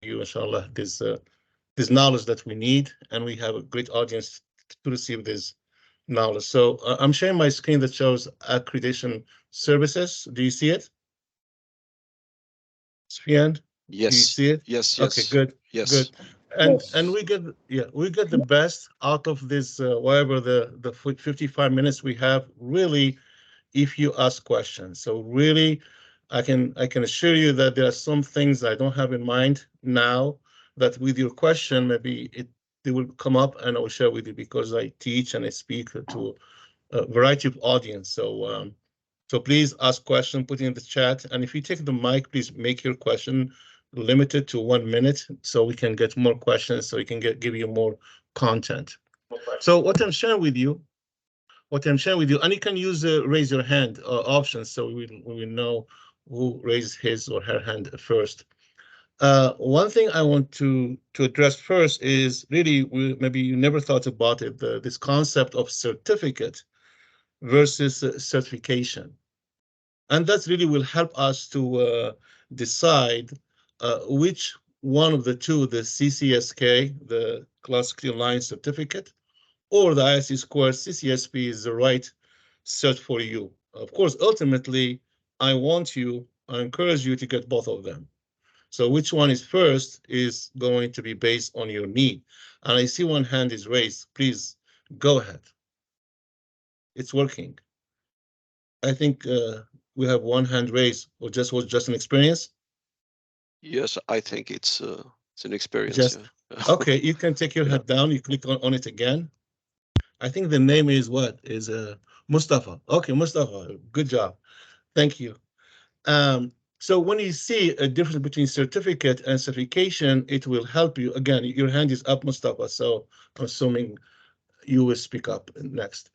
you, inshallah, this knowledge that we need, and we have a great audience to receive this knowledge. So I'm sharing my screen that shows accreditation services. Do you see it? Sufyan, do you Yes, see it? yes, Okay, yes, good, yes. good. And Yes. we get the best out of this whatever the 55 minutes we have, really, if you ask questions. So really, I can assure you that there are some things I don't have in mind now that with your question, maybe they will come up and I will share with you because I teach and I speak to a variety of audience. So please ask question, put it in the chat. And if you take the mic, please make your question limited to 1 minute so we can get more questions, so we can give you more content. So what I'm sharing with you, and you can use the raise your hand option so we will know who raised his or her hand first. One thing I want to address first is really, maybe you never thought about it, this concept of certificate versus certification. And that really will help us to decide which one of the two, the CCSK, the Classically Aligned Certificate, or the ISC squared CCSP is the right cert for you. Of course, ultimately, I encourage you to get both of them. So which one is first is going to be based on your need. And I see one hand is raised. Please go ahead. It's working. I think we have one hand raised, or was just an experience. Yes, I think it's an experience. Just Yeah. okay. You can take your Yeah. head down. You click on it again. I think the name is what is Mustafa. Okay, Mustafa. Good job. Thank you. So when you see a difference between certificate and certification, it will help you. Again, your hand is up, Mustafa. So I'm assuming you will speak up next.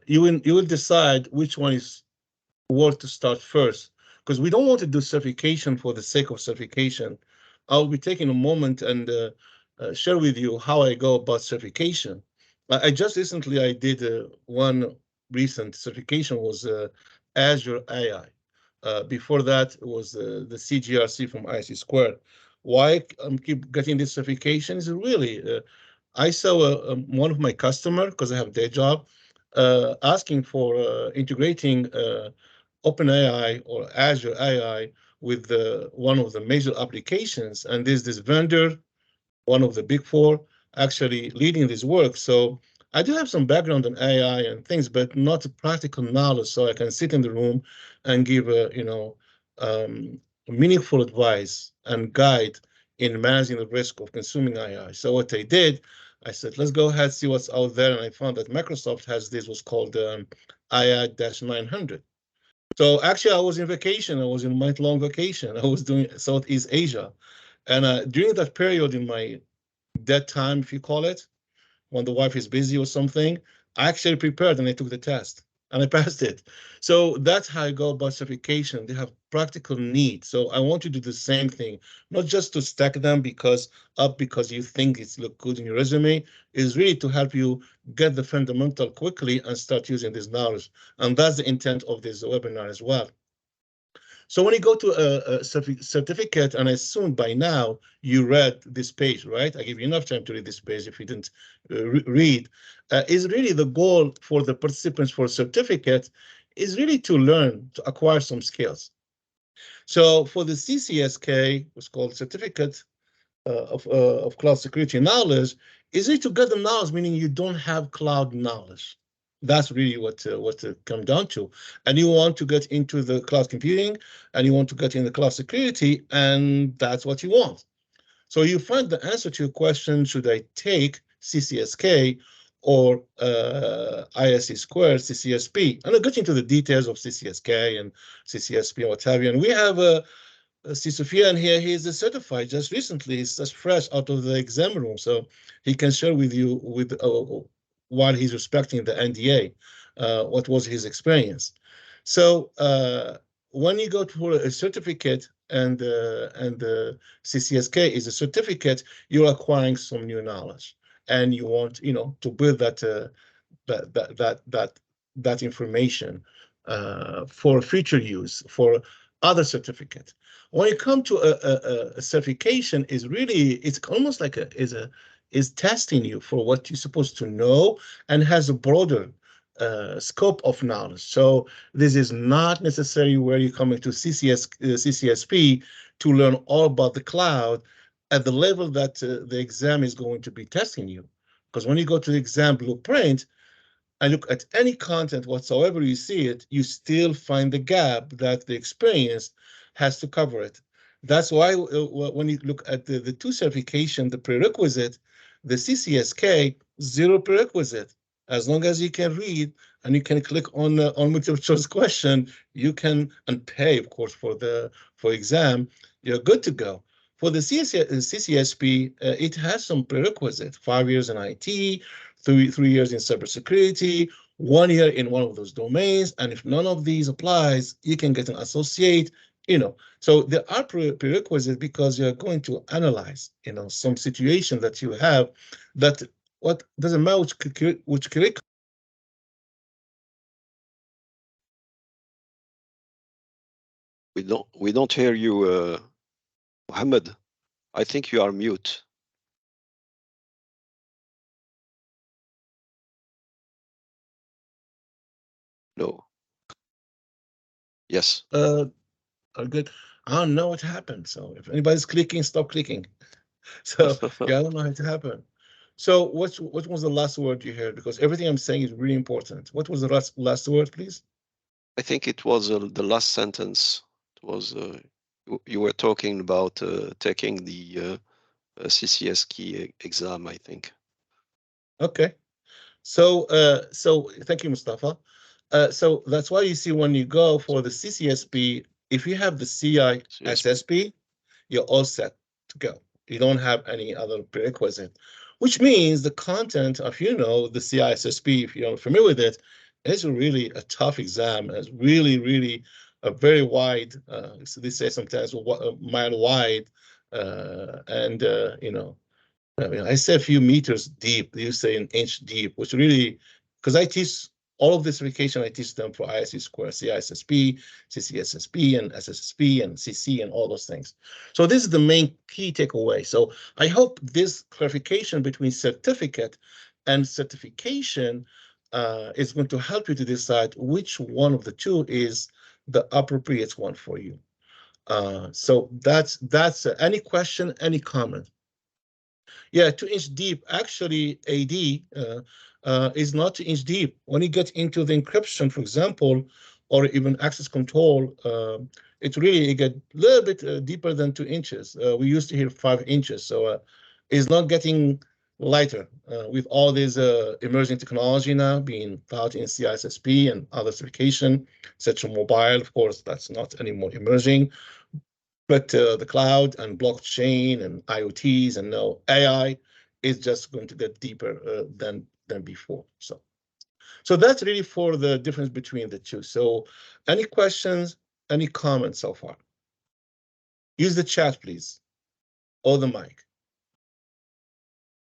You will decide which one is worth to start first, because we don't want to do certification for the sake of certification. I'll be taking a moment and share with you how I go about certification. I just recently I did one recent certification was Azure AI. Before that, it was the CGRC from IC Squared. Why I'm keep getting this certification is really, I saw one of my customer, because I have a day job, asking for integrating OpenAI or Azure AI with one of the major applications. And there's this vendor, one of the big four, actually leading this work. So I do have some background in AI and things, but not practical knowledge. So I can sit in the room and give meaningful advice and guide in managing the risk of consuming AI. So what I did, I said, let's go ahead, see what's out there. And I found that Microsoft has this, what's called AI-900. So actually, I was in vacation. I was in month-long vacation. I was doing Southeast Asia. And during that period in my dead time, if you call it, when the wife is busy or something, I actually prepared and I took the test and I passed it. So that's how I go about certification. They have practical needs. So I want you to do the same thing, not just to stack them because you think it's look good in your resume, is really to help you get the fundamental quickly and start using this knowledge. And that's the intent of this webinar as well. So when you go to a certificate, and I assume by now you read this page, right? I give you enough time to read this page if you didn't read. Is really the goal for the participants for certificate is really to learn, to acquire some skills. So for the CCSK, what's called Certificate of Cloud Security Knowledge, is really to get the knowledge, meaning you don't have cloud knowledge. That's really what it comes down to. And you want to get into the cloud computing, and you want to get in the cloud security, and that's what you want. So you find the answer to your question, should I take CCSK or ISC squared, CCSP? And I'll get into the details of CCSK and CCSP and what have you. And we have see Sufyan here, he is certified just recently. He's just fresh out of the exam room. So he can share with you while he's respecting the NDA, what was his experience. So when you go for a certificate and the CCSK is a certificate, you're acquiring some new knowledge, and you want to build that information for future use, for other certificate. When you come to a certification, is really, it's almost like is testing you for what you're supposed to know and has a broader scope of knowledge. So this is not necessarily where you're coming to CCSP to learn all about the cloud at the level that the exam is going to be testing you. Because when you go to the exam blueprint, and look at any content whatsoever you see it, you still find the gap that the experience has to cover it. That's why when you look at the two certification, the prerequisite, the CCSK, zero prerequisite. As long as you can read and you can click on multiple choice question, you can, and pay, of course, for exam, you're good to go. For the CCSP, it has some prerequisite, 5 years in IT, 3 years in cybersecurity, 1 year in one of those domains. And if none of these applies, you can get an associate, So there are prerequisites because you're going to analyze, some situation that you have that what doesn't matter which curriculum. We don't hear you, Mohammed. I think you are mute. No. Yes. Are good. I don't know what happened. So if anybody's clicking, stop clicking. So yeah, I don't know how to happen. So what was the last word you heard? Because everything I'm saying is really important. What was the last word, please? I think it was the last sentence. It was you were talking about taking the CCSK exam, I think. Okay. So thank you, Mustafa. So that's why you see when you go for the CCSP, if you have the CISSP, you're all set to go. You don't have any other prerequisite, which means the content of, the CISSP, if you're familiar with it, is really a tough exam. It's really, really a very wide, so they say sometimes a mile wide, and I mean, I say a few meters deep. You say an inch deep, which really, because I teach all of this certification, I teach them for ISC2, CISSP, CCSSP, and SSSP, and CC, and all those things. So this is the main key takeaway. So I hope this clarification between certificate and certification is going to help you to decide which one of the two is the appropriate one for you. So that's any question, any comment? Yeah, 2 inch deep. Actually, AD is not 2 inch deep. When you get into the encryption, for example, or even access control, it really get a little bit deeper than 2 inches. We used to hear 5 inches, so it's not getting lighter with all this emerging technology now being taught in CISSP and other certification, such as mobile. Of course, that's not anymore emerging. But the cloud and blockchain and IoTs and now AI is just going to get deeper than before. So that's really for the difference between the two. So any questions, any comments so far? Use the chat, please, or the mic.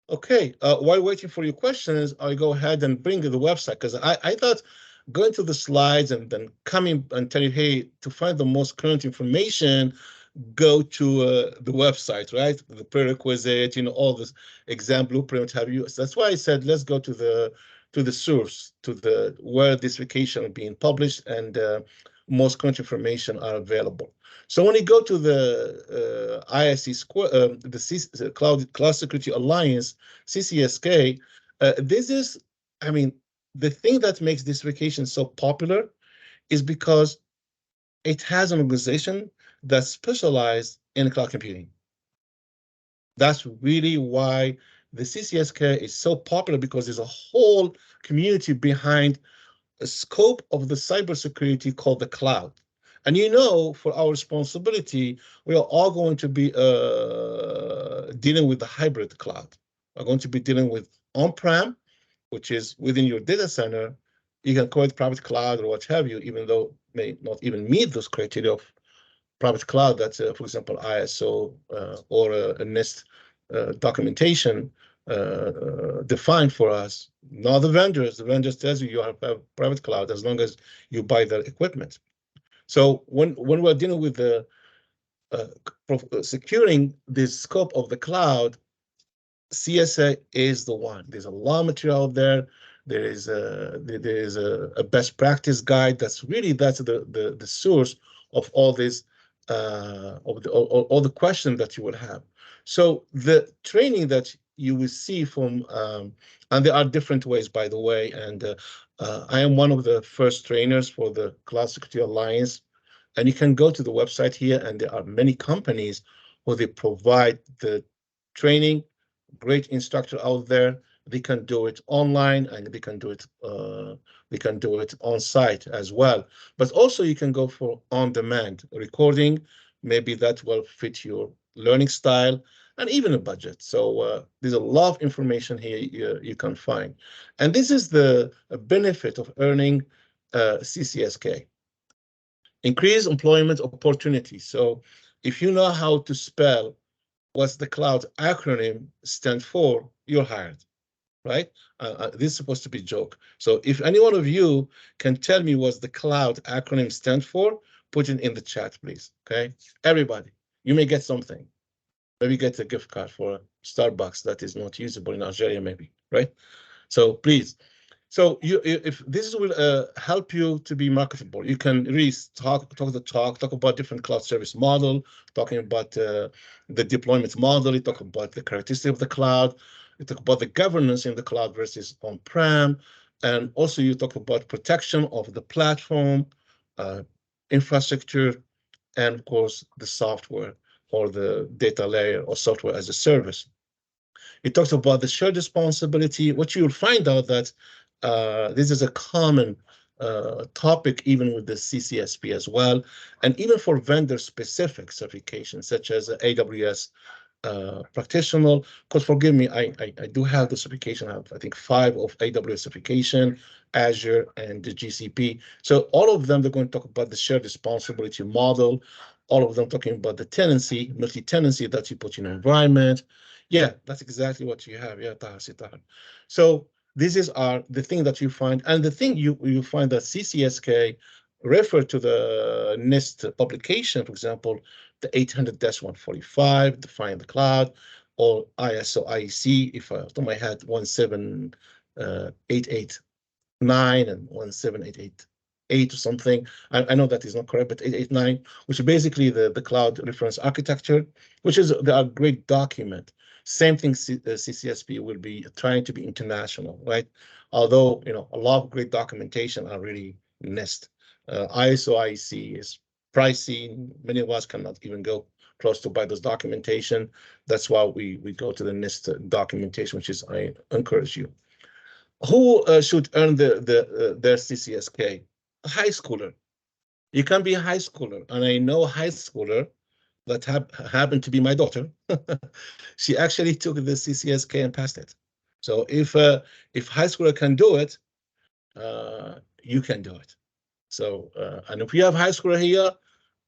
Okay, while waiting for your questions, I'll go ahead and bring the website, because I thought going to the slides and then coming and tell you, hey, to find the most current information, go to the website, right? The prerequisite, all this exam blueprint have you. So that's why I said, let's go to the source, to the where this vacation is being published and most current information are available. So when you go to the ISC2, the Cloud Security Alliance, CCSK, this is, I mean, the thing that makes this vacation so popular is because it has an organization that specializes in cloud computing. That's really why the CCSK is so popular, because there's a whole community behind a scope of the cybersecurity called the cloud. And for our responsibility, we are all going to be dealing with the hybrid cloud. We're going to be dealing with on-prem, which is within your data center. You can call it private cloud or what have you, even though it may not even meet those criteria of private cloud. That's, for example, ISO or a NIST documentation defined for us. Not the vendors. The vendors tells you have private cloud as long as you buy their equipment. So when we're dealing with the securing the scope of the cloud, CSA is the one. There's a lot of material out there. There is a best practice guide that's the source of all this all the questions that you will have. So the training that you will see from and there are different ways, by the way, and I am one of the first trainers for the Cloud Security Alliance, and you can go to the website here, and there are many companies where they provide the training. Great instructor out there. They can do it online, and they can do it on site as well. But also you can go for on-demand recording. Maybe that will fit your learning style and even a budget. So there's a lot of information here you can find. And this is the benefit of earning CCSK. Increase employment opportunity. So if you know how to spell what's the cloud acronym stand for, you're hired, right? This is supposed to be a joke. So if any one of you can tell me what the cloud acronym stand for, put it in the chat, please, okay? Everybody, you may get something. Maybe get a gift card for Starbucks that is not usable in Algeria, maybe, right? So please. So if this will help you to be marketable, you can really talk about different cloud service model, talking about the deployment model, you talk about the characteristic of the cloud, you talk about the governance in the cloud versus on-prem, and also you talk about protection of the platform, infrastructure, and of course the software or the data layer or software as a service. It talks about the shared responsibility, which you'll find out that this is a common topic even with the CCSP as well, and even for vendor-specific certifications such as AWS practitioner. Because forgive me, I do have the certification. I have, I think, 5 of AWS certification, Azure, and the GCP. So all of them, they're going to talk about the shared responsibility model. All of them talking about the tenancy, multi-tenancy that you put in your environment. Yeah, that's exactly what you have. Yeah, Tahar. So this is the thing that you find, and the thing you find that CCSK refer to the NIST publication, for example, the 800-145, define the cloud, or ISO IEC, if I off my head, 17889 and 17888 or something. I know that is not correct, but 889, which is basically the cloud reference architecture, which is a great document. Same thing, CCSP will be trying to be international, right? Although, a lot of great documentation are really NIST. ISO IEC is pricey. Many of us cannot even go close to buy this documentation. That's why we go to the NIST documentation, which is I encourage you. Who should earn their CCSK? A high schooler. You can be a high schooler, and I know a high schooler that happened to be my daughter. She actually took the CCSK and passed it. So if high schooler can do it, you can do it. So and if you have high schooler here,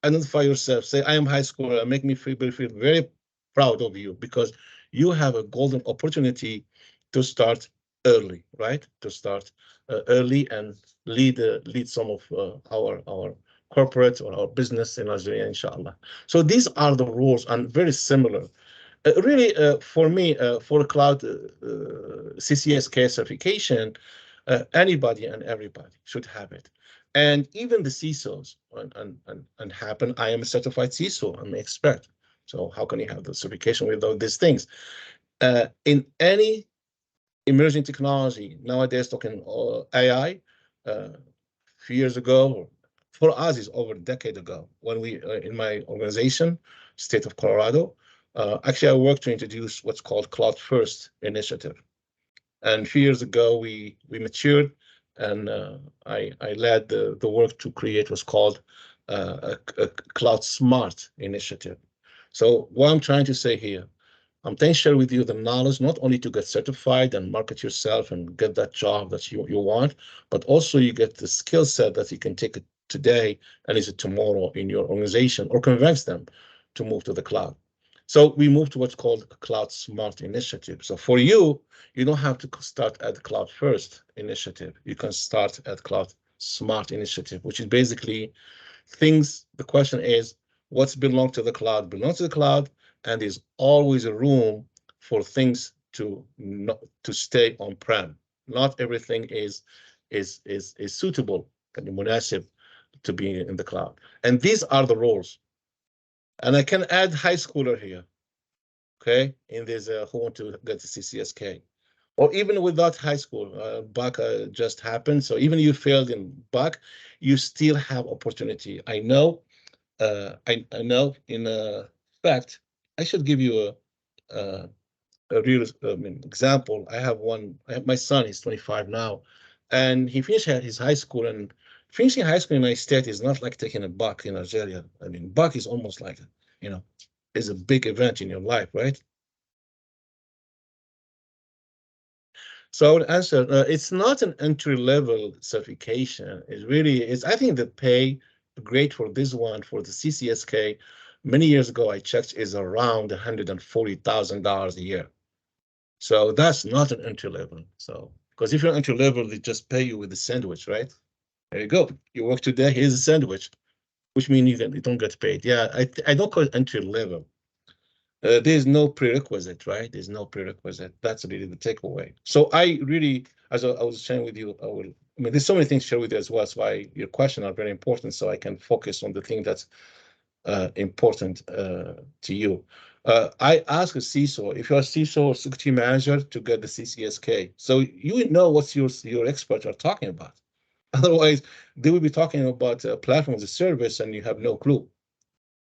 identify yourself. Say, I am high schooler, and make me feel very proud of you, because you have a golden opportunity to start early, right? To start early and lead some of our corporate or our business in Algeria, inshallah. So these are the rules, and very similar. Really, for me, for cloud CCSK certification, anybody and everybody should have it. And even the CISOs and happen. I am a certified CISO. I'm an expert. So how can you have the certification without these things? In any emerging technology nowadays, talking AI, a few years ago, for us is over a decade ago, when we in my organization, state of Colorado, actually I worked to introduce what's called Cloud First initiative. And a few years ago, we matured, and I led the work to create what's called a Cloud Smart initiative. So what I'm trying to say here, I'm trying to share with you the knowledge, not only to get certified and market yourself and get that job that you want, but also you get the skill set that you can take it today and use it tomorrow in your organization, or convince them to move to the cloud. So we moved to what's called a Cloud Smart initiative. So for you, you don't have to start at the Cloud First initiative. You can start at Cloud Smart initiative, which is basically the question is, what's belong to the cloud belongs to the cloud, and there's always a room for things to stay on-prem. Not everything is suitable and munasib to be in the cloud. And these are the roles. And I can add high schooler here, okay, in this who want to get the CCSK. Or even without high school, BAC just happened. So even you failed in BAC, you still have opportunity. I know, I know. In fact, I should give you a real example. I have my son. He's 25 now, and he finished his high school. And finishing high school in United States is not like taking a BAC in Algeria. I mean, BAC is almost like, is a big event in your life, right? So I would answer, it's not an entry-level certification. It really is. I think the pay, great for this one, for the CCSK, many years ago I checked, is around $140,000 a year. So that's not an entry level. So, because if you're entry level, they just pay you with the sandwich, right? There you go. You work today, here's a sandwich, which means you don't get paid. Yeah, I don't call it entry level. There's no prerequisite, right? There's no prerequisite. That's really the takeaway. So I really, as I was sharing with you, I mean, there's so many things to share with you as well. So your questions are very important, so I can focus on the thing that's important to you. I ask a CISO, if you're a CISO or security manager, to get the CCSK. So you know what your experts are talking about. Otherwise, they will be talking about platform as a service and you have no clue.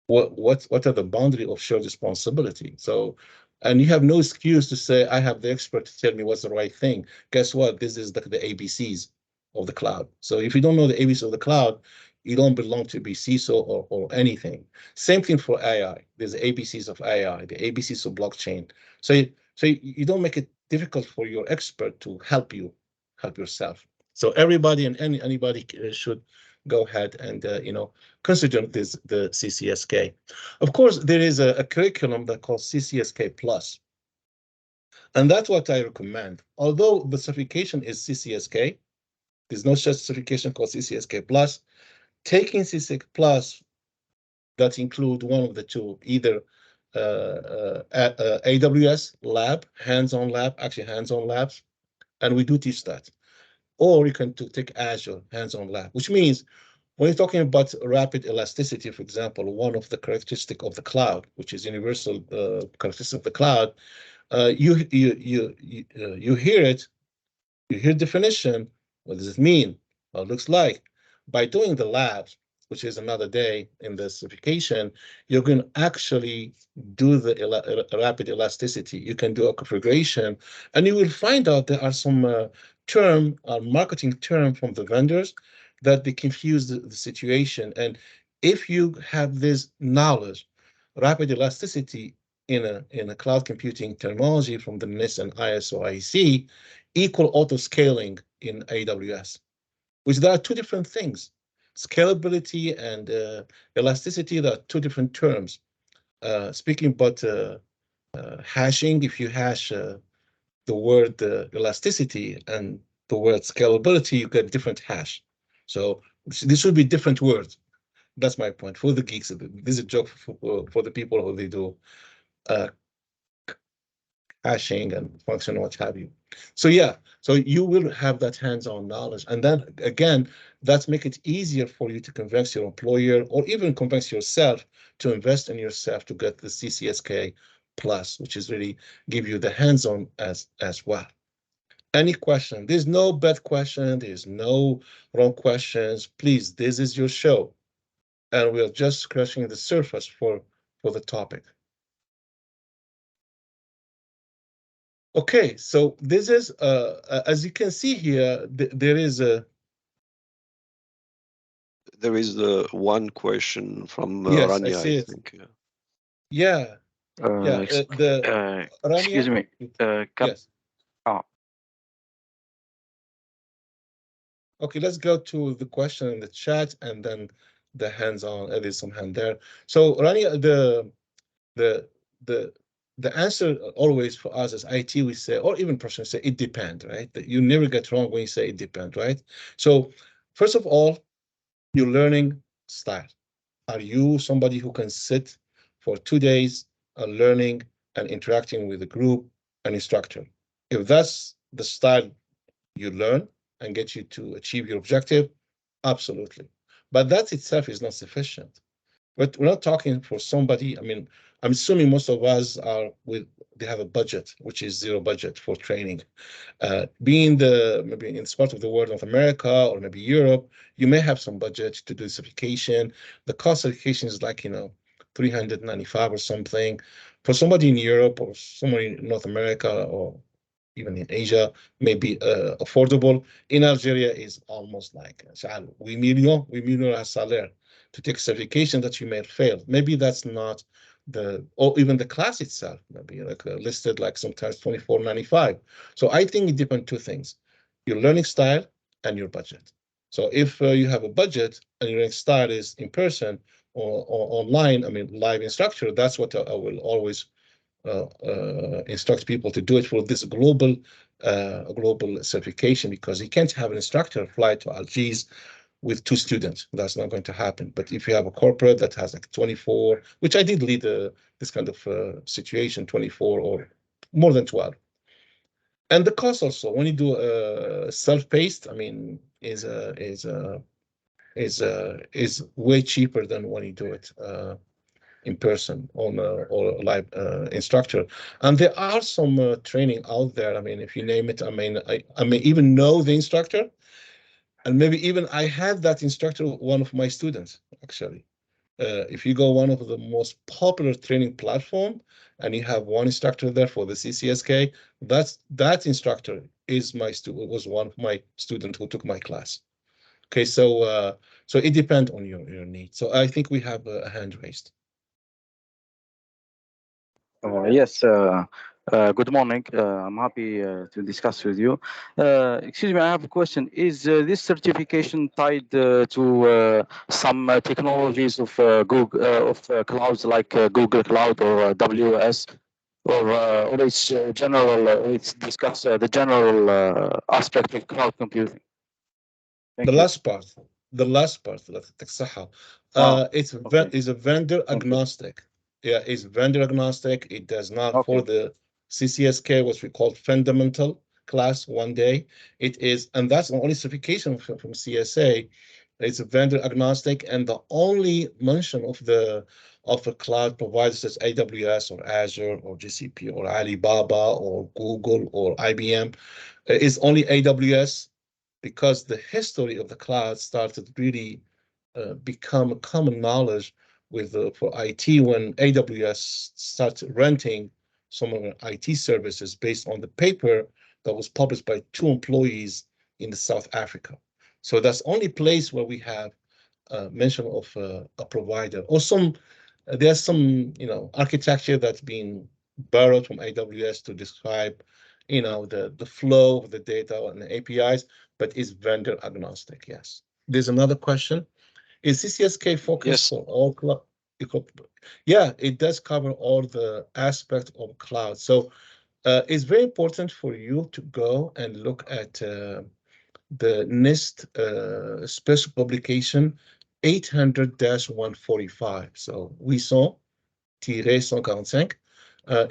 What are the boundary of shared responsibility? So, and you have no excuse to say, I have the expert to tell me what's the right thing. Guess what? This is the ABCs of the cloud. So if you don't know the ABCs of the cloud, you don't belong to be CISO or anything. Same thing for AI. There's the ABCs of AI, the ABCs of blockchain. So you don't make it difficult for your expert to help yourself. So everybody and anybody should go ahead and consider the CCSK. Of course, there is a curriculum that called CCSK Plus, and that's what I recommend. Although the certification is CCSK, there's no such certification called CCSK Plus. Taking CCSK Plus, that include one of the two, either AWS lab, hands-on lab, actually hands-on labs, and we do teach that. Or you can take Azure hands-on lab, which means when you're talking about rapid elasticity, for example, one of the characteristic of the cloud, which is universal characteristic of the cloud, you hear it, you hear definition. What does it mean? What it looks like? By doing the labs, which is another day in the certification, you can actually do the rapid elasticity. You can do a configuration, and you will find out there are some marketing term from the vendors that they confuse the situation. And if you have this knowledge, rapid elasticity in a cloud computing terminology from the NIST and ISO IEC, equal auto scaling in AWS, which there are two different things. Scalability and elasticity, there are two different terms. Speaking about hashing, if you hash the word elasticity and the word scalability, you get different hash. So this should be different words. That's my point. For the geeks, this is a joke for the people who they do hashing and function, what have you. So yeah, so you will have that hands-on knowledge. And then again, that's make it easier for you to convince your employer or even convince yourself to invest in yourself to get the CCSK Plus, which is really give you the hands-on as well. Any question? There's no bad question. There's no wrong questions. Please, this is your show. And we're just scratching the surface for the topic. Okay, so this is, as you can see here, there is a... There is the one question from Yes, I Rania, see I it. think. Yeah, yeah, Excuse Rania? me. Yes. Oh, Okay, let's go to the question in the chat and then the hands-on. There's some hand there. So Rania, the answer always for us as IT, we say, or even person say, it depends, right? That you never get wrong when you say it depends, right? So first of all, you're learning style. Are you somebody who can sit for 2 days learning and interacting with a group and instructor? If that's the style you learn and get you to achieve your objective, absolutely. But that itself is not sufficient. But we're not talking for somebody. I mean, I'm assuming most of us they have a budget, which is zero budget for training. Being maybe in this part of the world, North America or maybe Europe, you may have some budget to do certification. The cost certification is like, 395 or something. For somebody in Europe or somewhere in North America or even in Asia, may be affordable. In Algeria is almost like 8 million salaire to take certification that you may fail. Maybe that's not or even the class itself, maybe like listed like sometimes 24.95. So I think it depends on two things: your learning style and your budget. So if you have a budget and your learning style is in person or online, I mean live instructor, that's what I will always instruct people to do it for this global certification, because you can't have an instructor fly to Algiers with 2 students. That's not going to happen. But if you have a corporate that has like 24, which I did lead this kind of situation, 24 or more than 12. And the cost also, when you do self-paced, I mean, is way cheaper than when you do it in person or a live instructor. And there are some training out there. I mean, if you name it, I may even know the instructor, and maybe even I had that instructor, one of my students, actually. If you go one of the most popular training platform and you have one instructor there for the CCSK, that instructor was one of my students who took my class. Okay, so it depends on your needs. So I think we have a hand raised. Yes, good morning. I'm happy to discuss with you. Excuse me, I have a question. Is this certification tied to some technologies of Google, of clouds like Google Cloud or AWS, or it's general? It's discuss the general aspect of cloud computing. The last part, it's a vendor agnostic. Yeah, it's vendor agnostic. It does not for the CCSK, what we call fundamental class 1 day. It is, and that's the only certification from CSA. It's a vendor agnostic, and the only mention of a cloud providers such as AWS or Azure or GCP or Alibaba or Google or IBM is only AWS, because the history of the cloud started really become common knowledge for IT when AWS started renting some of the IT services based on the paper that was published by 2 employees in South Africa. So that's the only place where we have mention of a provider, or there's some architecture that's been borrowed from AWS to describe the flow of the data and the APIs, but is vendor agnostic. Yes. There's another question. Is CCSK focused for all cloud? Yeah, it does cover all the aspects of cloud. So it's very important for you to go and look at the NIST special publication 800-145. So we saw -145.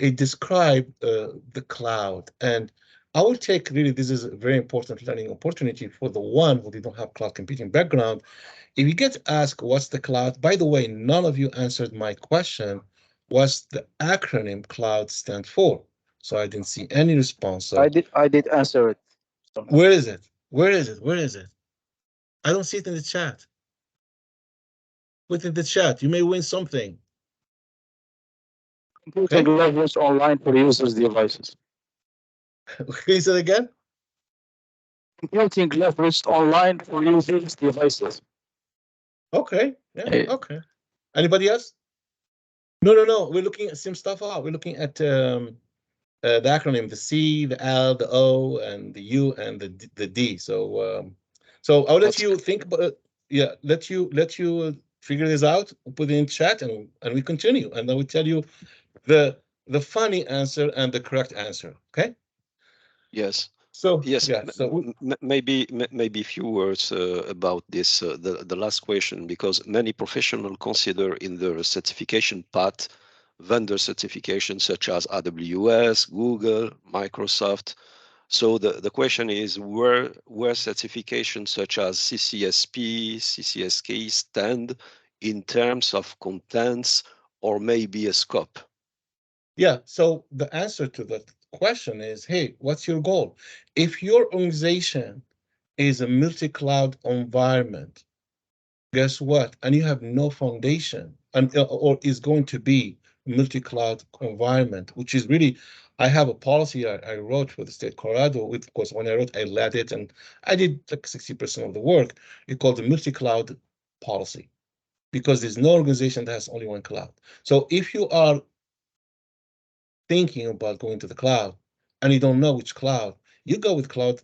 It described the cloud, and I will take really, this is a very important learning opportunity for the one who didn't have cloud computing background. If you get asked what's the cloud, by the way, none of you answered my question. What's the acronym cloud stand for? So I didn't see any response. So I did answer it. where is it? Where is it? Where is it? I don't see it in the chat. Put it in the chat. You may win something. Computing leverage online for users' devices. Can you say it again? Computing leveraged online for users' devices. Okay. Yeah. Okay. Anybody else? No. We're looking at some stuff out. We're looking at the acronym, the C, the L, the O, and the U, and the D. So I'll let you think about it. Yeah, let you figure this out, put it in chat, and we continue. And I will tell you the funny answer and the correct answer. Okay? Yes. So Yes, yeah, so maybe a few words about this, the last question, because many professionals consider in their certification path vendor certifications such as AWS, Google, Microsoft. So the question is where certifications such as CCSP, CCSK stand in terms of contents or maybe a scope? yeah, so the answer to that question is, hey, what's your goal? If your organization is a multi-cloud environment, guess what? And you have no foundation, and or is going to be multi-cloud environment, which is really, I have a policy I wrote for the state of Colorado. With, of course, when I wrote, I led it, and I did like 60% of the work. It's called the multi-cloud policy, because there's no organization that has only one cloud. So if you are thinking about going to the cloud and you don't know which cloud, you go with cloud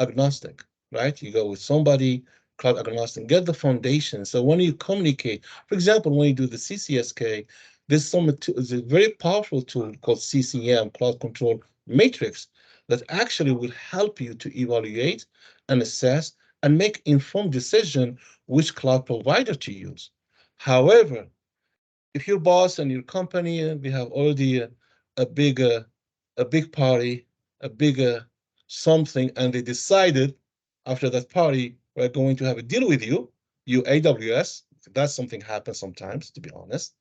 agnostic, right? You go with somebody cloud agnostic, get the foundation. So when you communicate, for example, when you do the CCSK, there's there's a very powerful tool called CCM, Cloud Control Matrix, that actually will help you to evaluate and assess and make informed decision which cloud provider to use. However, if your boss and your company, we have already a big a big party, a big something, and they decided after that party we're going to have a deal with you, you AWS. That's something happens sometimes, to be honest.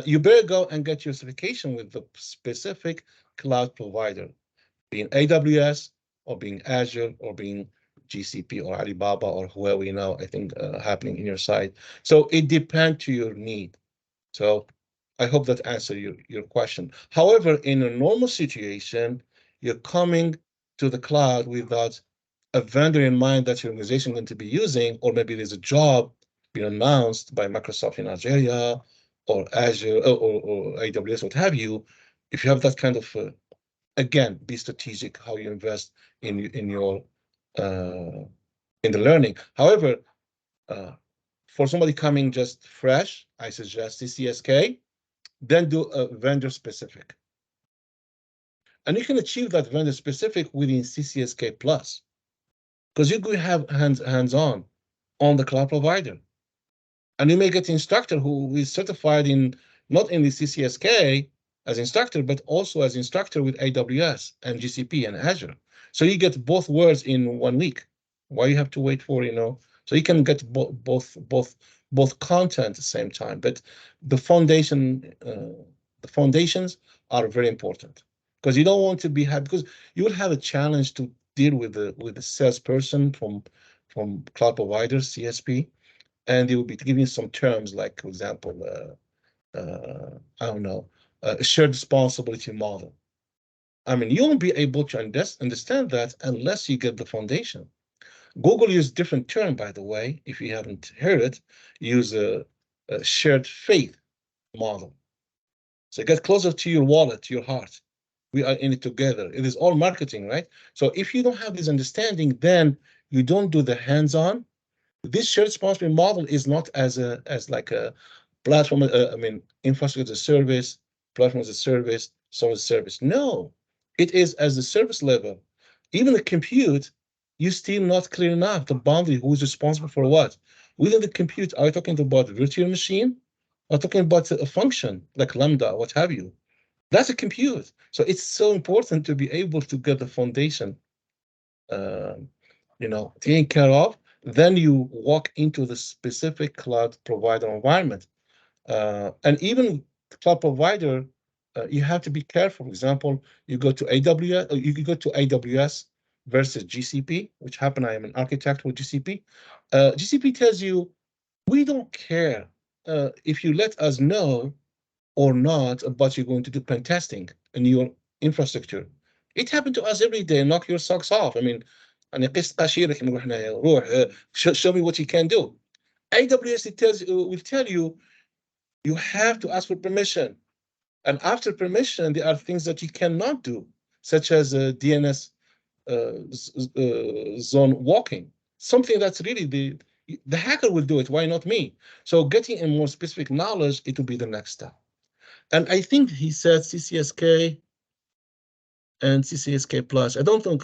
You better go and get your certification with the specific cloud provider, being AWS or being Azure or being GCP or Alibaba or whoever you know. I think happening in your site. So it depends to your need. So I hope that answered your question. However, in a normal situation, you're coming to the cloud without a vendor in mind that your organization is going to be using, or maybe there's a job being announced by Microsoft in Nigeria or Azure or AWS, what have you. If you have that kind of, again, be strategic how you invest in your in the learning. However, for somebody coming just fresh, I suggest CCSK, then do a vendor specific. And you can achieve that vendor specific within CCSK Plus, because you could have hands-on on the cloud provider. And you may get an instructor who is certified in not only CCSK as instructor, but also as instructor with AWS and GCP and Azure. So you get both worlds in 1 week. Why you have to wait for, so you can get both content at the same time. But the foundations are very important, because you don't want to be happy, because you will have a challenge to deal with the salesperson from cloud providers, CSP, and they will be giving some terms like, for example, I don't know, a shared responsibility model. I mean, you won't be able to understand that unless you get the foundation. Google uses different term, by the way, if you haven't heard it, use a shared faith model. So get closer to your wallet, to your heart. We are in it together. It is all marketing, right? So if you don't have this understanding, then you don't do the hands-on. This shared responsibility model is not as like a platform, I mean, infrastructure as a service, platform as a service, software as a service. No, it is as the service level. Even the compute, you still not clear enough the boundary, who is responsible for what. Within the compute, are you talking about a virtual machine? Are you talking about a function like Lambda, what have you? That's a compute. So it's so important to be able to get the foundation, taken care of. Then you walk into the specific cloud provider environment. And even cloud provider, you have to be careful. For example, you go to AWS, you go to AWS versus GCP, which happened. I am an architect with GCP. GCP tells you, we don't care if you let us know or not about you're going to do pen testing in your infrastructure. It happened to us every day. Knock your socks off. I mean, show me what you can do. AWS will tell you, you have to ask for permission. And after permission, there are things that you cannot do, such as DNS zone walking. Something that's really the hacker will do it. Why not me? So getting a more specific knowledge, it will be the next step. And I think he said CCSK and CCSK Plus. I don't think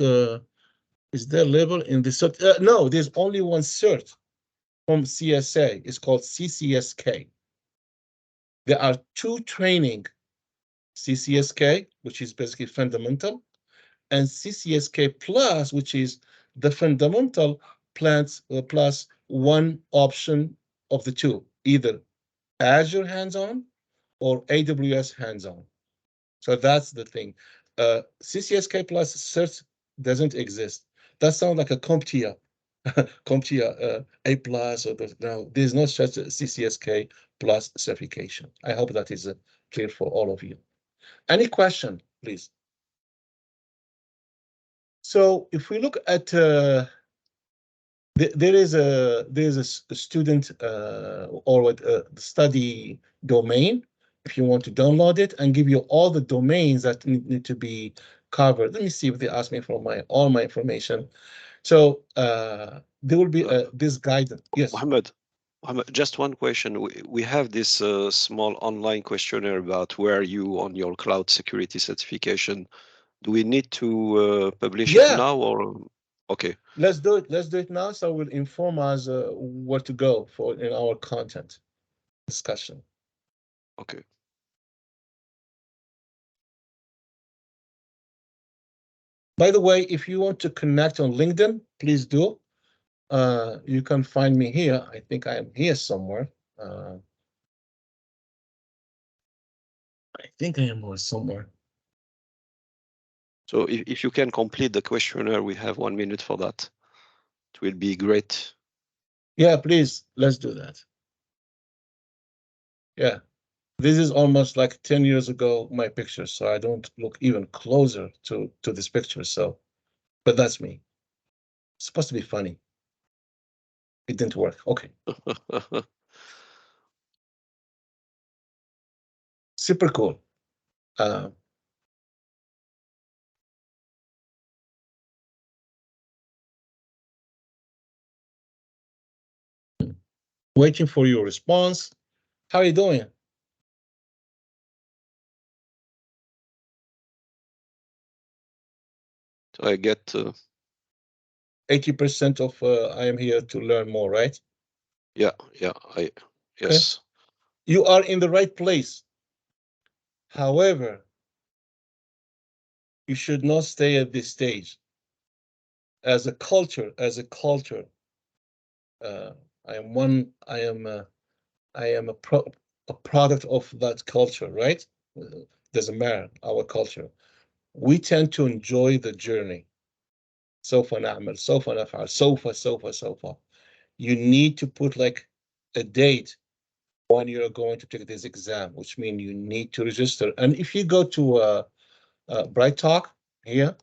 Is there a label in the cert? No, there's only one cert from CSA. It's called CCSK. There are two training, CCSK, which is basically fundamental, and CCSK plus, which is the fundamental plans plus one option of the two, either Azure hands-on or AWS hands-on. So that's the thing. CCSK plus cert doesn't exist. That sounds like a CompTIA, CompTIA A plus, or no, there's no such a CCSK plus certification. I hope that is clear for all of you. Any question, please? So if we look at there is a student or a study domain. If you want to download it and give you all the domains that need to be covered. Let me see if they ask me for all my information. So there will be this guidance. Yes. Mohammed, just one question. We have this small online questionnaire about where are you on your cloud security certification. Do we need to publish it now or? Okay. Let's do it. Let's do it now. So we'll inform us where to go for in our content discussion. Okay. By the way, if you want to connect on LinkedIn, please do. You can find me here. I think I am here somewhere. I think I am here somewhere. So if you can complete the questionnaire, we have 1 minute for that. It will be great. Yeah, please, let's do that. Yeah, this is almost like 10 years ago, my picture, so I don't look even closer to this picture, so, but that's me. It's supposed to be funny. It didn't work, okay. Super cool. Waiting for your response. How are you doing? So I get 80% of I am here to learn more, right? Yeah, yes. Okay. You are in the right place. However, you should not stay at this stage. As a culture, I am a product of that culture, right? Doesn't matter, our culture. We tend to enjoy the journey. سوف نعمل, سوف نفعل, سوف. You need to put like a date when you're going to take this exam, which means you need to register. And if you go to Bright Talk here,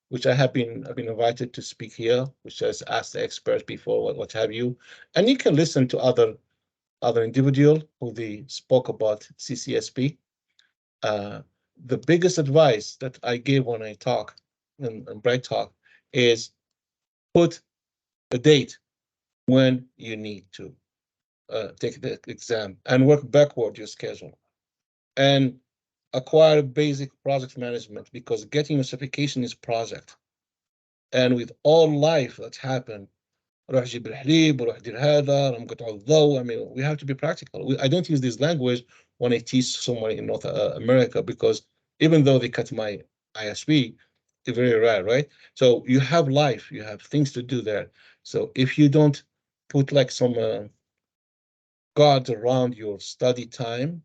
which I've been invited to speak here, which has asked the experts before, what have you, and you can listen to other individual who they spoke about CCSP. The biggest advice that I gave when I talk in Bright Talk is put a date when you need to take the exam and work backward your schedule and acquire basic project management, because getting a certification is project. And with all life that's happened, روح جيب الحليب وروح دير هذا نقطع الضوء. I mean, we have to be practical. I don't use this language when I teach someone in North America, because even though they cut my ISP, it's very rare, right? So you have life, you have things to do there. So if you don't put like some guards around your study time,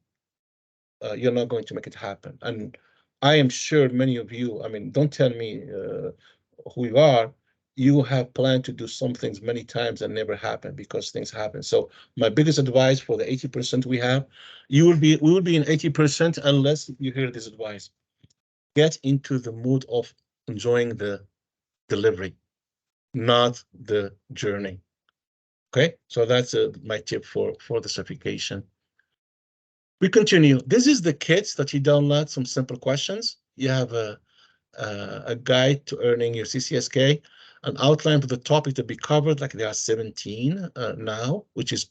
you're not going to make it happen. And I am sure many of you, I mean, don't tell me who you are, you have planned to do some things many times and never happen because things happen. So my biggest advice for the 80% we have, we will be in 80% unless you hear this advice. Get into the mood of enjoying the delivery, not the journey. Okay, so that's my tip for the certification. We continue. This is the kits that you download, some simple questions. You have a guide to earning your CCSK, an outline for the topic to be covered, like there are 17 now, which is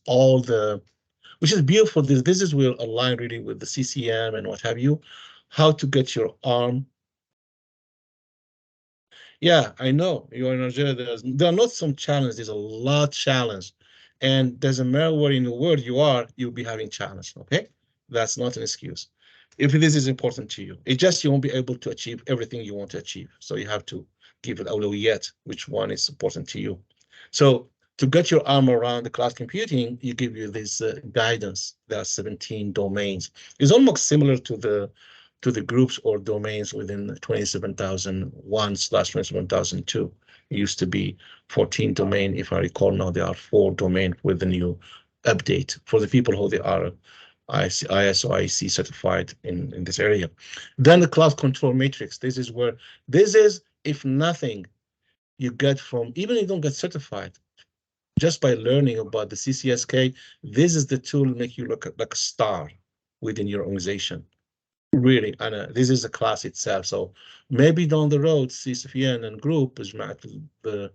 which is beautiful. This is will align really with the CCM and what have you, how to get your ARM. Yeah, I know you're in Nigeria. There are not some challenge. There's a lot challenge, and doesn't matter where in the world you are, you'll be having challenge. Okay, that's not an excuse. If this is important to you, it's just you won't be able to achieve everything you want to achieve. So you have to give it awlawiyat, which one is important to you. So to get your arm around the cloud computing, you give you this guidance. There are 17 domains. It's almost similar to the groups or domains within 27,001/27,002. It used to be 14 domain. If I recall now, there are 4 domain with the new update for the people who they are ISO IEC certified in this area. Then the cloud control matrix. This is where, this is, if nothing, you get from, even if you don't get certified, just by learning about the CCSK, this is the tool to make you look like a star within your organization. Really, and this is a class itself. So maybe down the road, CSFN and group is the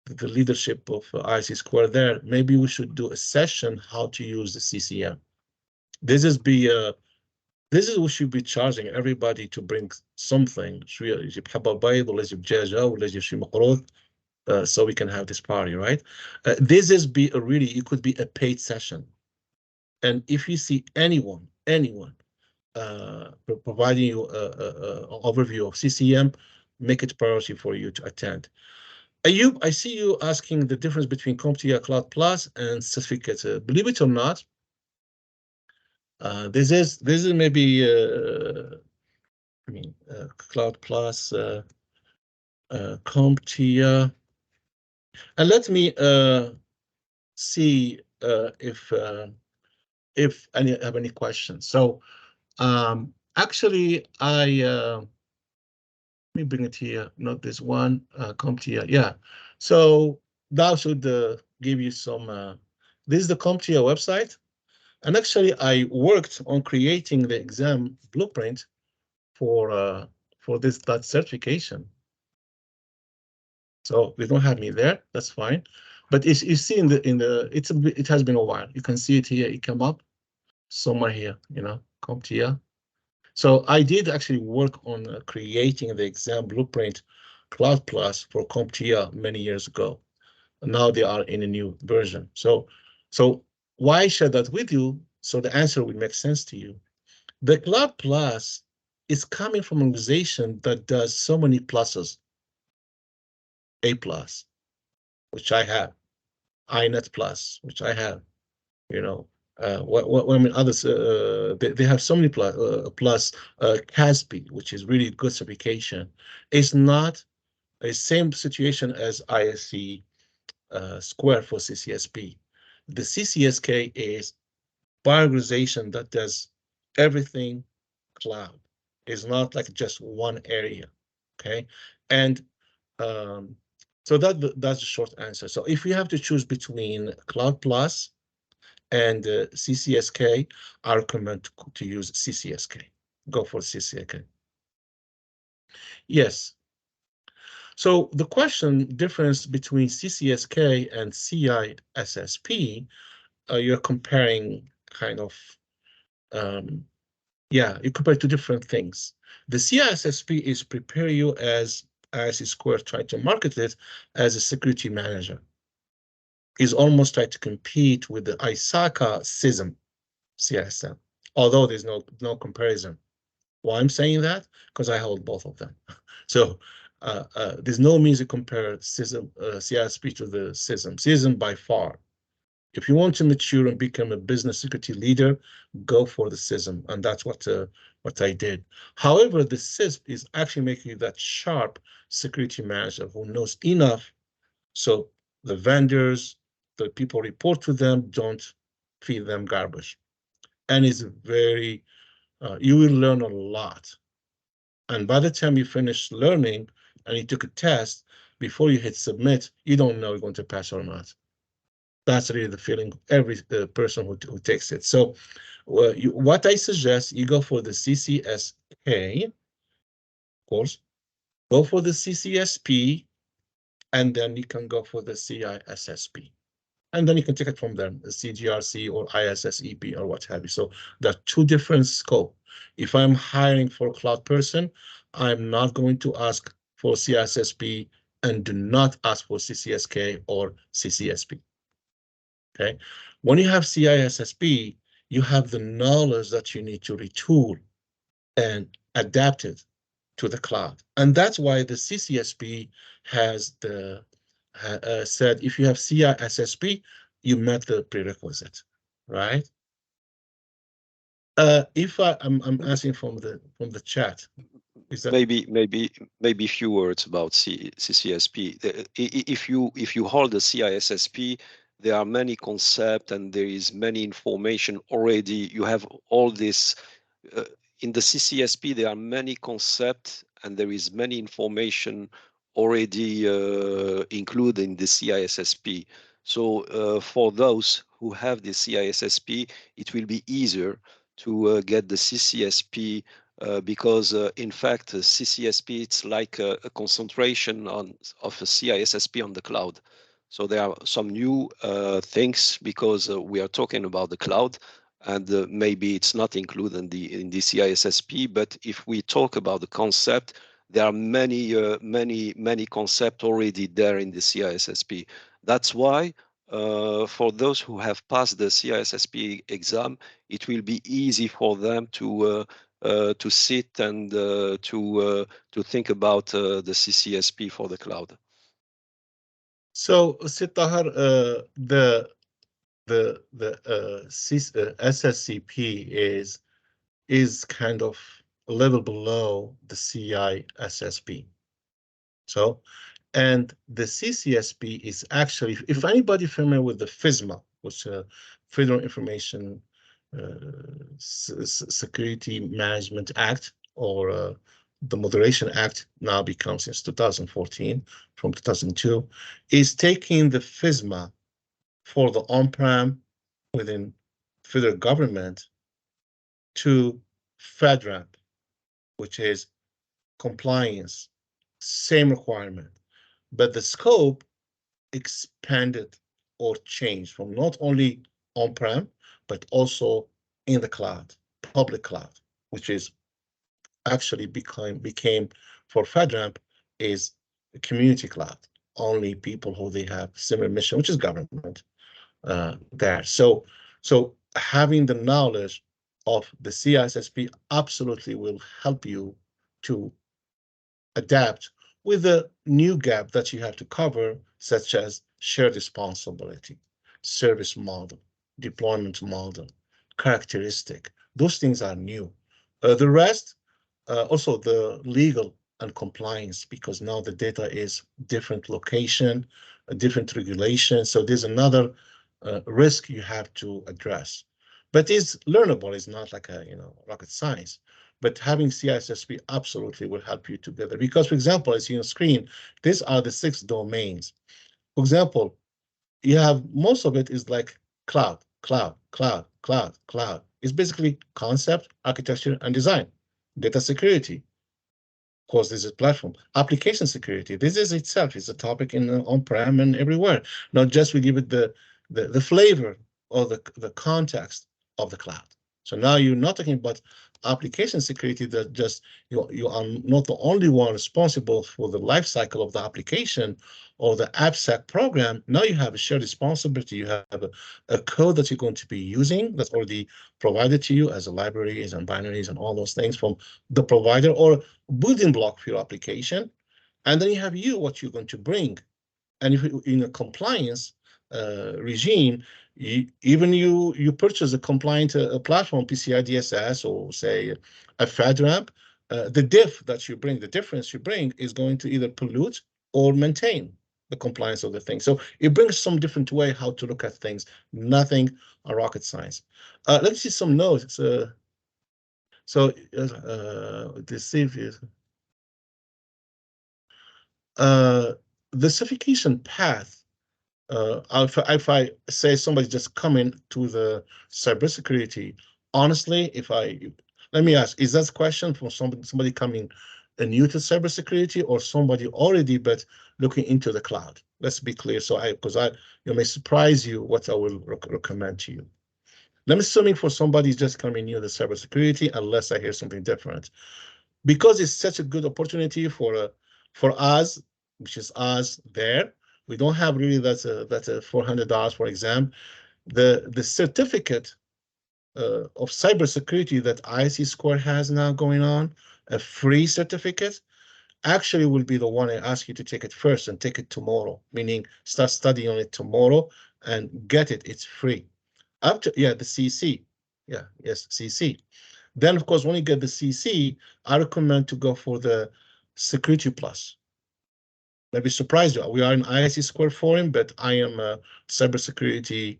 leadership of ISC2 there. Maybe we should do a session how to use the CCM. This is we should be charging everybody to bring something. So we can have this party, right? This is it could be a paid session. And if you see anyone providing you an overview of CCM, make it priority for you to attend. Ayub, I see you asking the difference between CompTIA Cloud Plus and certificate. Believe it or not, this is maybe Cloud Plus, CompTIA, and let me see if any have any questions. So actually, let me bring it here, not this one, CompTIA, yeah. So that should give you some, this is the CompTIA website. And actually, I worked on creating the exam blueprint for that certification. So they don't have me there. That's fine. But you see it has been a while. You can see it here. It came up somewhere here. CompTIA. So I did actually work on creating the exam blueprint Cloud Plus for CompTIA many years ago. And now they are in a new version. So why share that with you? So the answer will make sense to you. The Cloud Plus is coming from an organization that does so many pluses. A+, which I have. INET Plus, which I have. Others, they have so many plus CASP, which is really good certification. It's not a same situation as ISC square for CCSP. The CCSK is by organization that does everything cloud. It's not like just one area, okay? And so that's the short answer. So if you have to choose between Cloud Plus and CCSK, I recommend to use CCSK. Go for CCSK. Yes. So the question difference between CCSK and CISSP, you're comparing kind of, you compare two different things. The CISSP is prepare you as ISC2 trying to market it as a security manager. Is almost trying to compete with the ISACA CISM CSM, although there's no comparison. Why I'm saying that? Because I hold both of them. So there's no means to compare CISM, CISP to the CISM. CISM by far. If you want to mature and become a business security leader, go for the CISM, and that's what I did. However, the CISP is actually making you that sharp security manager who knows enough so the vendors, the people report to them, don't feed them garbage. And it's very, you will learn a lot. And by the time you finish learning and you took a test, before you hit submit, you don't know you're going to pass or not. That's really the feeling of every person who takes it. So what I suggest, you go for the CCSK, of course, go for the CCSP, and then you can go for the CISSP. And then you can take it from there, the CGRC or ISSEP or what have you. So there are two different scope. If I'm hiring for a cloud person, I'm not going to ask for CSSP and do not ask for CCSK or CCSP. Okay, when you have CISSP, you have the knowledge that you need to retool and adapt it to the cloud. And that's why the CCSP has said if you have CISSP, you met the prerequisite, right? If I'm asking from the chat, is that maybe a few words about CCSP. If you hold a CISSP, there are many concepts and there is many information already. You have all this in the CCSP. There are many concepts and there is many information already included in the CISSP. So for those who have the CISSP, it will be easier to get the CCSP because in fact CCSP it's like a concentration of a CISSP on the cloud. So there are some new things because we are talking about the cloud, and maybe it's not included in the CISSP. But if we talk about the concept, there are many concepts already there in the CISSP. That's why for those who have passed the CISSP exam, it will be easy for them to sit and to think about the CCSP for the cloud. so? Sittahar, the SSCP is kind of a level below the CISSP. So, and the CCSP is actually, if anybody familiar with the FISMA, which Federal Information Security Management Act, or the Moderation Act now becomes since 2014, from 2002, is taking the FISMA for the on-prem within federal government to FedRAMP, which is compliance, same requirement, but the scope expanded or changed from not only on-prem, but also in the cloud, public cloud, which is actually became for FedRAMP is a community cloud. Only people who they have similar mission, which is government, there. So having the knowledge of the CISSP absolutely will help you to adapt with the new gap that you have to cover, such as shared responsibility, service model, deployment model, characteristic. Those things are new. The rest, also the legal and compliance, because now the data is different location, a different regulation. So there's another risk you have to address. But it's learnable. It's not like a rocket science. But having CISSP absolutely will help you together. Because, for example, as you see on the screen, these are the 6 domains. For example, you have most of it is like cloud. It's basically concept, architecture, and design. Data security. Of course, this is platform. Application security. This is itself is a topic in on-prem and everywhere. Not just we give it the flavor or the context of the cloud. So now you're not talking about application security that just you are not the only one responsible for the life cycle of the application or the AppSec program. Now you have a shared responsibility. You have a code that you're going to be using that's already provided to you as a libraries and binaries and all those things from the provider or building block for your application. And then you have what you're going to bring. And if in a compliance regime, you purchase a compliant platform, PCI DSS, or say a FedRAMP, the difference you bring is going to either pollute or maintain the compliance of the thing. So it brings some different way how to look at things, nothing a rocket science. Let's see some notes. Let's see if the certification path. If I say somebody just coming to the cybersecurity, honestly, let me ask, is that a question from somebody coming new to cybersecurity or somebody already but looking into the cloud? Let's be clear. So it may surprise you what I will recommend to you. I'm assuming for somebody just coming new to cybersecurity, unless I hear something different, because it's such a good opportunity for For us, which is us there, we don't have really that's a $400 for exam. The certificate of cybersecurity that ISC2 has now going on, a free certificate, actually will be the one I ask you to take it first and take it tomorrow, meaning start studying on it tomorrow and get it. It's free. Up to, yeah, the CC. Yeah, yes, CC. Then, of course, when you get the CC, I recommend to go for the Security Plus. Maybe surprise you. We are in ISC2 forum, but I am a cybersecurity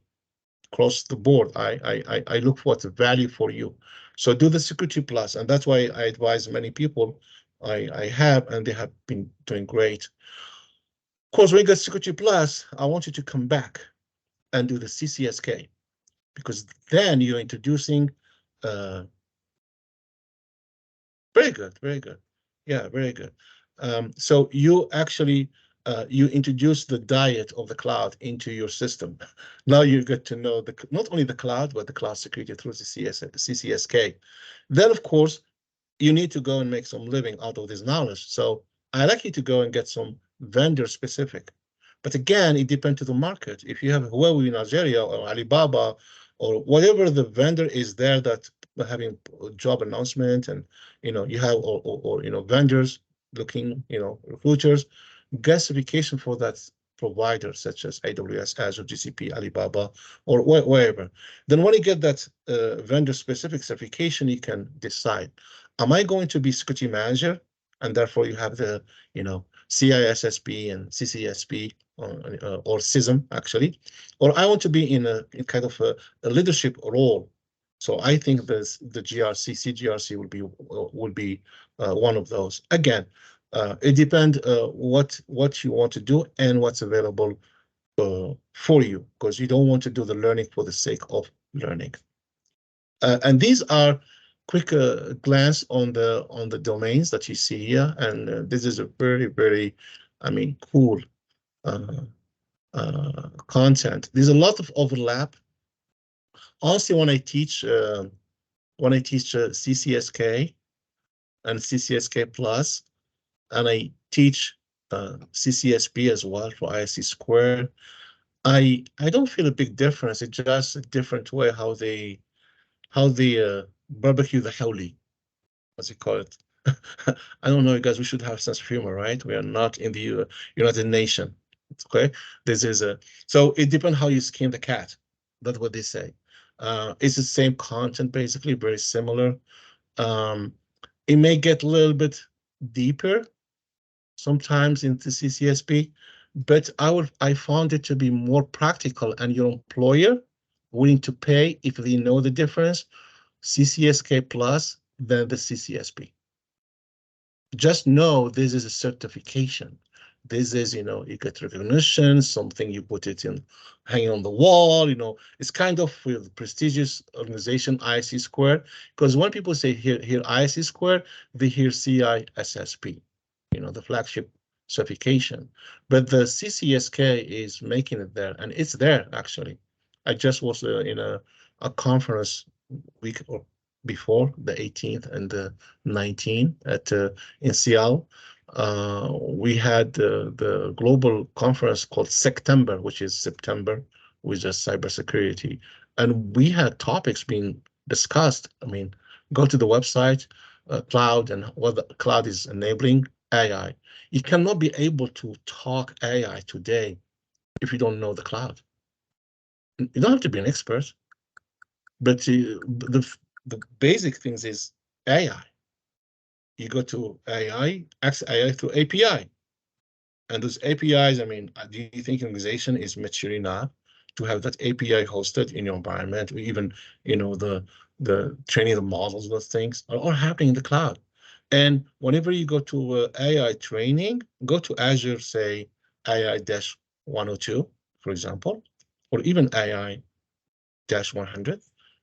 across the board. I look for what's value for you. So do the Security Plus, and that's why I advise many people I have, and they have been doing great. Of course, when you get Security Plus, I want you to come back and do the CCSK, because then you're introducing very good, very good. Yeah, very good. So you actually you introduce the diet of the cloud into your system. Now you get to know not only the cloud, but the cloud security through the CCSK. Then, of course, you need to go and make some living out of this knowledge. So I like you to go and get some vendor specific. But again, it depends on the market. If you have Huawei in Algeria or Alibaba or whatever the vendor is there that having job announcement, and you have or vendors looking, recruiters, get certification for that provider such as AWS, Azure, GCP, Alibaba, or wherever. Then when you get that vendor specific certification, you can decide, am I going to be security manager? And therefore you have the, CISSP and CCSP or CISM actually, or I want to be in kind of a leadership role. So I think the GRC, CGRC will be one of those. Again, it depends what you want to do and what's available for you, because you don't want to do the learning for the sake of learning. And these are quick glance on the domains that you see here, and this is a very, very, cool content. There's a lot of overlap. Honestly, when I teach CCSK and CCSK Plus, and I teach CCSP as well for ISC2, I don't feel a big difference. It's just a different way how they barbecue the howly, as you call it. I don't know, you guys. We should have sense of humor, right? We are not in the United Nations. Okay, this is so it depends how you skin the cat. That's what they say. It's the same content, basically, very similar. It may get a little bit deeper sometimes into CCSP, but I found it to be more practical, and your employer willing to pay if they know the difference, CCSK Plus than the CCSP. Just know this is a certification. This is, you get recognition, something you put it in, hanging on the wall, it's kind of with prestigious organization, ISC2, because when people say hear ISC2, they hear CISSP, the flagship certification. But the CCSK is making it there, and it's there, actually. I just was in a conference week or before, the 18th and the 19th in Seattle. We had the global conference called September, which is September, with just cybersecurity, and we had topics being discussed. Go to the website, cloud, and what the cloud is enabling AI. You cannot be able to talk AI today if you don't know the cloud. You don't have to be an expert, but the basic things is AI. You go to AI, access AI through API. And those APIs, do you think an organization is mature enough to have that API hosted in your environment, or even, the training of the models, those things are all happening in the cloud. And whenever you go to AI training, go to Azure, say AI-102, for example, or even AI-100,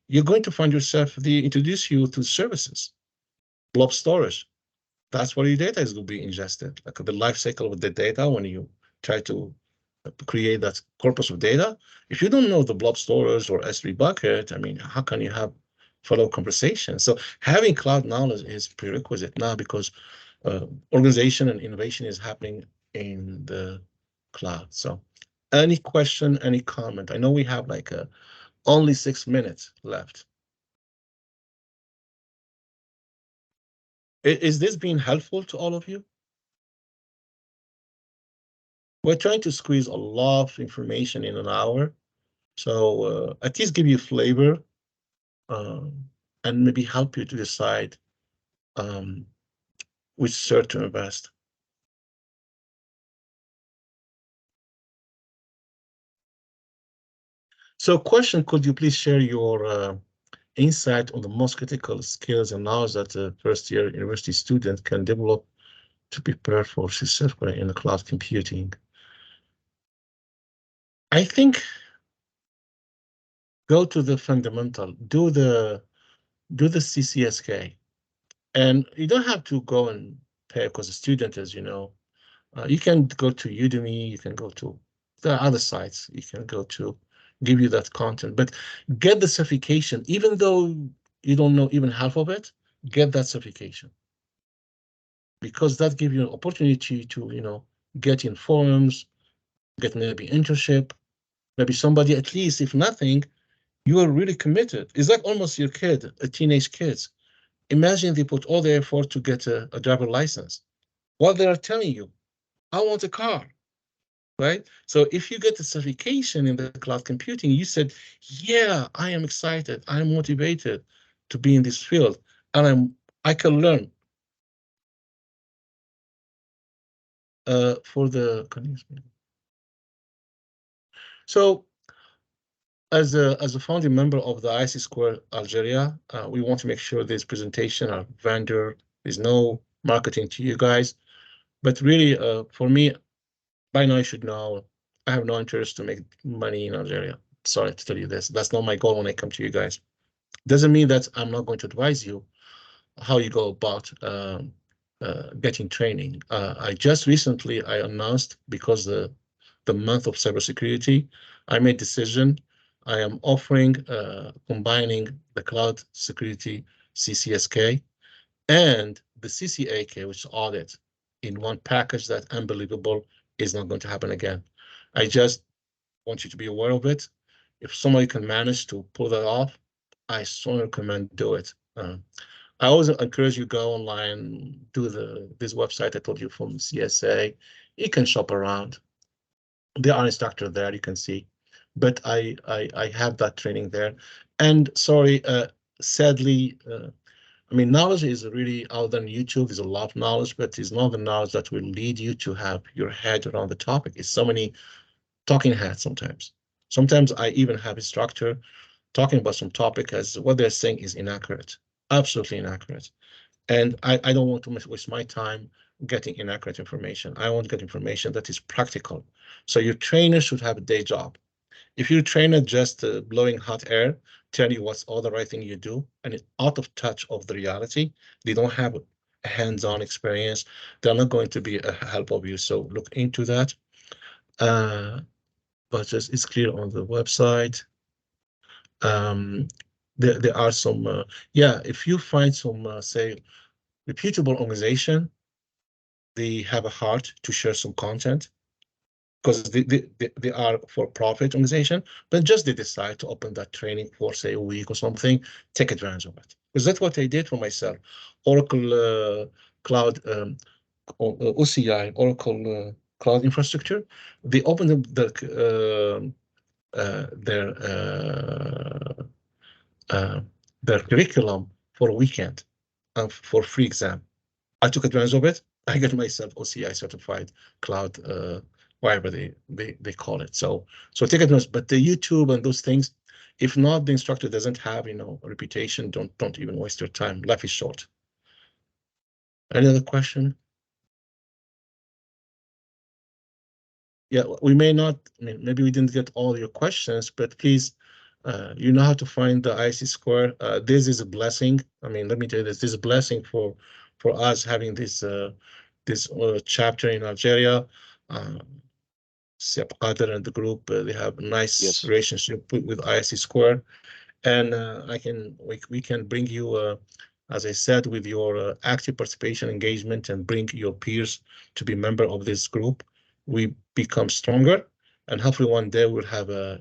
you're going to find yourself, they introduce you to services, blob storage. That's where your data is going to be ingested. Like the life cycle of the data, when you try to create that corpus of data, if you don't know the blob storage or S3 bucket, how can you have follow conversation? So having cloud knowledge is prerequisite now, because organization and innovation is happening in the cloud. So any question, any comment? I know we have like only 6 minutes left. Is this being helpful to all of you? We're trying to squeeze a lot of information in an hour. So at least give you flavor and maybe help you to decide which cert to invest. So question, could you please share your insight on the most critical skills and knowledge that a first-year university student can develop to prepare for CCSP in the cloud computing? I think go to the fundamental, do the CCSK, and you don't have to go and pay because the student, as you know, you can go to Udemy, you can go to the other sites, you can go to give you that content, but get the certification, even though you don't know even half of it, get that certification. Because that gives you an opportunity to, you know, get in forums, get maybe internship, maybe somebody, at least if nothing, you are really committed. It's like almost your kid, a teenage kids. Imagine they put all their effort to get a driver license. While they are telling you, I want a car, right? So if you get the certification in the cloud computing, you said, yeah, I am excited, I'm motivated to be in this field, and I can learn. For the, so as a founding member of the ISC2 Algeria, we want to make sure this presentation, our vendor, there's no marketing to you guys, but really for me, by now you should know, I have no interest to make money in Algeria. Sorry to tell you this. That's not my goal when I come to you guys. Doesn't mean that I'm not going to advise you how you go about getting training. I just recently, I announced, because the month of cybersecurity, I made decision. I am offering, combining the cloud security CCSK and the CCAK, which is audit, in one package. That unbelievable is not going to happen again. I just want you to be aware of it. If somebody can manage to pull that off, I strongly recommend do it. I always encourage you go online, do this website I told you from CSA. You can shop around. There are instructors there, you can see. But I have that training there. And sorry, sadly, I mean, knowledge is really out there on YouTube. There's a lot of knowledge, but it's not the knowledge that will lead you to have your head around the topic. It's so many talking heads sometimes. Sometimes I even have instructor talking about some topic as what they're saying is inaccurate, absolutely inaccurate. And I don't want to waste my time getting inaccurate information. I want to get information that is practical. So your trainer should have a day job. If your trainer just blowing hot air, tell you what's all the right thing you do, and it's out of touch of the reality, they don't have a hands-on experience, they're not going to be a help of you. So look into that. But just it's clear on the website. There are some, yeah, if you find some, say, reputable organization, they have a heart to share some content, because they are for-profit organization, but just they decide to open that training for, say, a week or something, take advantage of it. Because that's what I did for myself. Oracle Cloud, OCI, Oracle Cloud Infrastructure, they opened their curriculum for a weekend for free exam. I took advantage of it. I got myself OCI certified cloud, whatever they call it. So take advantage. But the YouTube and those things, if not, the instructor doesn't have, you know, a reputation, don't even waste your time. Life is short. Any other question? Yeah, we may not, I mean, maybe we didn't get all your questions, but please, you know how to find the ISC2. This is a blessing. I mean, let me tell you this is a blessing for us having this chapter in Algeria. Sep Qadir and the group, they have a nice relationship with ISC2, and we can bring you as I said, with your active participation, engagement, and bring your peers to be member of this group, we become stronger. And hopefully one day we'll have a,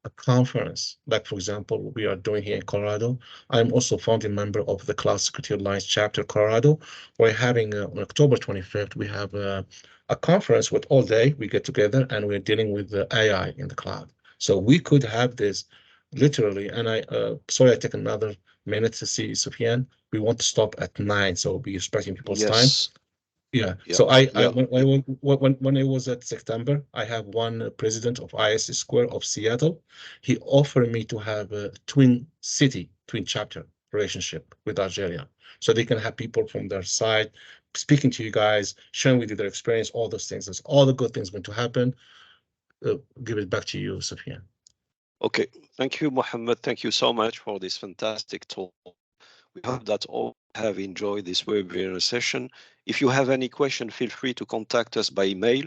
a conference, like for example, we are doing here in Colorado. I'm also founding member of the Cloud Security Alliance chapter Colorado. We're having on October 25th, we have a conference with all day. We get together and we're dealing with the AI in the cloud. So we could have this literally. And sorry, I take another minute to see Sufyan. We want to stop at 9, so we'll be respecting people's time. Yes. Yeah. Yeah. So Yeah. when it was at September, I have one president of ISC2 of Seattle. He offered me to have a twin chapter relationship with Algeria, so they can have people from their side speaking to you guys, sharing with you their experience, all those things. There's all the good things going to happen. Give it back to you, Sufyan. Okay. Thank you, Mohammed. Thank you so much for this fantastic talk. We hope that all have enjoyed this webinar session. If you have any question, feel free to contact us by email.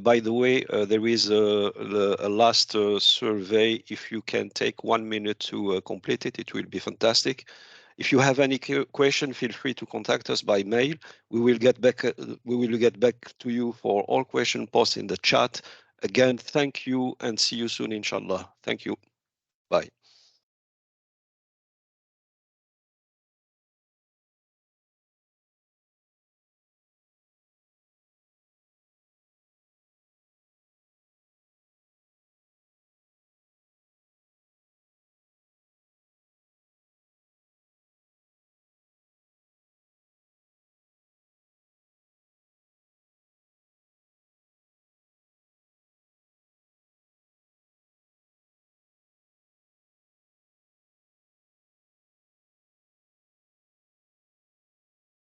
By the way, there is a last survey. If you can take 1 minute to complete it, it will be fantastic. If you have any question, feel free to contact us by mail. We will get back to you for all questions posted in the chat. Again, thank you and see you soon, inshallah. Thank you. Bye.